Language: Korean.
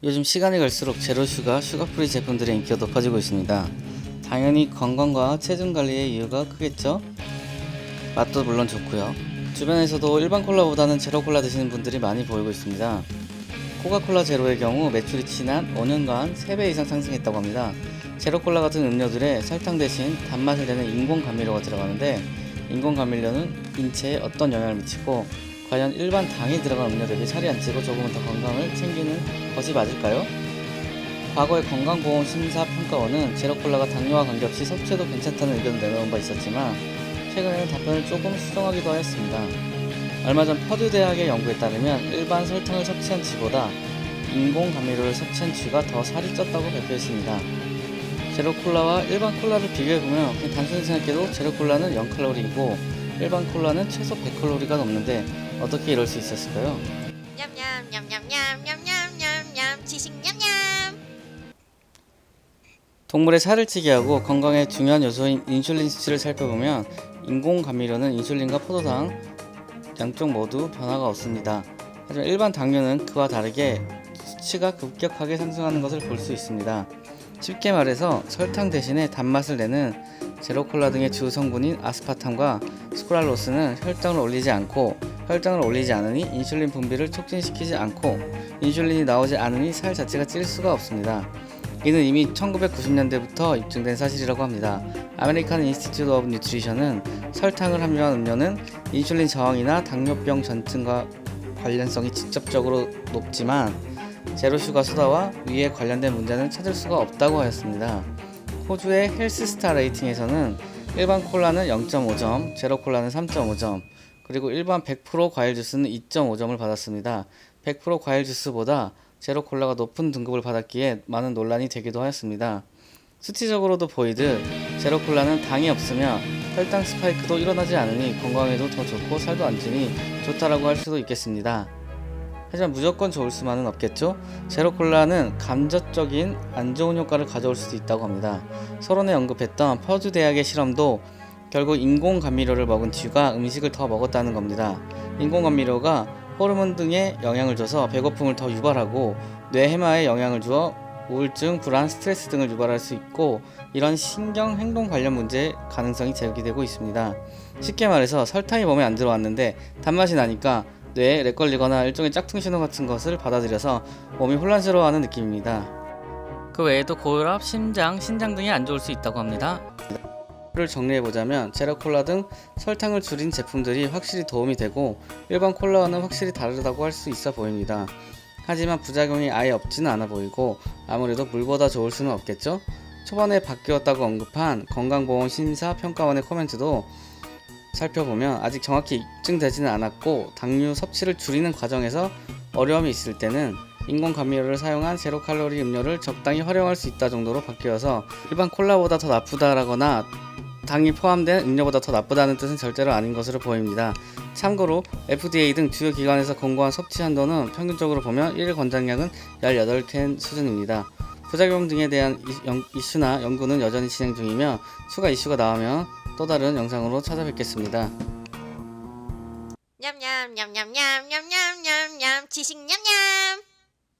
요즘 시간이 갈수록 제로슈가 슈가프리 제품들의 인기가 높아지고 있습니다. 당연히 건강과 체중 관리의 이유가 크겠죠? 맛도 물론 좋고요. 주변에서도 일반 콜라보다는 제로 콜라 드시는 분들이 많이 보이고 있습니다. 코카콜라 제로의 경우 매출이 지난 5년간 3배 이상 상승했다고 합니다. 제로 콜라 같은 음료들에 설탕 대신 단맛을 내는 인공 감미료가 들어가는데, 인공 감미료는 인체에 어떤 영향을 미치고 과연 일반 당이 들어간 음료 대비 살이 안 찌고 조금은 더 건강을 챙기는 것이 맞을까요? 과거에 건강보험심사평가원은 제로콜라가 당뇨와 관계없이 섭취해도 괜찮다는 의견을 내놓은 바 있었지만, 최근에는 답변을 조금 수정하기도 하였습니다. 얼마 전 퍼듀 대학의 연구에 따르면 일반 설탕을 섭취한 쥐보다 인공 감미료를 섭취한 쥐가 더 살이 쪘다고 발표했습니다. 제로콜라와 일반 콜라를 비교해보면 그냥 단순히 생각해도 제로콜라는 0칼로리이고 일반 콜라는 최소 100칼로리가 넘는데 어떻게 이럴 수 있었을까요? 냠냠냠냠냠냠냠냠냠 지식 냠냠. 동물의 살을 찌게 하고 건강에 중요한 요소인 인슐린 수치를 살펴보면 인공 감미료는 인슐린과 포도당 양쪽 모두 변화가 없습니다. 하지만 일반 당뇨는 그와 다르게 수치가 급격하게 상승하는 것을 볼 수 있습니다. 쉽게 말해서 설탕 대신에 단맛을 내는 제로콜라 등의 주 성분인 아스파탐과 스크랄로스는 혈당을 올리지 않으니 인슐린 분비를 촉진시키지 않고 인슐린이 나오지 않으니 살 자체가 찔 수가 없습니다. 이는 이미 1990년대부터 입증된 사실이라고 합니다. 아메리칸 인스티튜트 오브 뉴트리션은 설탕을 함유한 음료는 인슐린 저항이나 당뇨병 전증과 관련성이 직접적으로 높지만 제로슈가 소다와 위에 관련된 문제는 찾을 수가 없다고 하였습니다. 호주의 헬스스타 레이팅에서는 일반 콜라는 0.5점, 제로콜라는 3.5점, 그리고 일반 100% 과일 주스는 2.5점을 받았습니다. 100% 과일 주스보다 제로콜라가 높은 등급을 받았기에 많은 논란이 되기도 하였습니다. 수치적으로도 보이듯 제로콜라는 당이 없으며 혈당 스파이크도 일어나지 않으니 건강에도 더 좋고 살도 안 찌니 좋다라고 할 수도 있겠습니다. 하지만 무조건 좋을 수만은 없겠죠? 제로콜라는 감저적인 안 좋은 효과를 가져올 수도 있다고 합니다. 서론에 언급했던 퍼듀 대학의 실험도 결국 인공 감미료를 먹은 쥐가 음식을 더 먹었다는 겁니다. 인공 감미료가 호르몬 등에 영향을 줘서 배고픔을 더 유발하고 뇌 해마에 영향을 주어 우울증, 불안, 스트레스 등을 유발할 수 있고, 이런 신경 행동 관련 문제의 가능성이 제기되고 있습니다. 쉽게 말해서 설탕이 몸에 안 들어왔는데 단맛이 나니까 뇌에 렉 걸리거나 일종의 짝퉁 신호 같은 것을 받아들여서 몸이 혼란스러워하는 느낌입니다. 그 외에도 고혈압, 심장, 신장 등이 안 좋을 수 있다고 합니다. 를 정리해보자면 제로콜라 등 설탕을 줄인 제품들이 확실히 도움이 되고 일반 콜라와는 확실히 다르다고 할 수 있어 보입니다. 하지만 부작용이 아예 없지는 않아 보이고 아무래도 물보다 좋을 수는 없겠죠? 초반에 바뀌었다고 언급한 건강보험심사평가원의 코멘트도 살펴보면 아직 정확히 입증되지는 않았고, 당류 섭취를 줄이는 과정에서 어려움이 있을 때는 인공 감미료를 사용한 제로칼로리 음료를 적당히 활용할 수 있다 정도로 바뀌어서 일반 콜라보다 더 나쁘다라거나 당이 포함된 음료보다 더 나쁘다는 뜻은 절대로 아닌 것으로 보입니다. 참고로 FDA 등 주요 기관에서 권고한 섭취 한도는 평균적으로 보면 1일 권장량은 18캔 수준입니다. 부작용 등에 대한 이슈나 연구는 여전히 진행 중이며 추가 이슈가 나오면 또 다른 영상으로 찾아뵙겠습니다. 냠냠냠냠냠냠냠냠냠 지식 냠냠.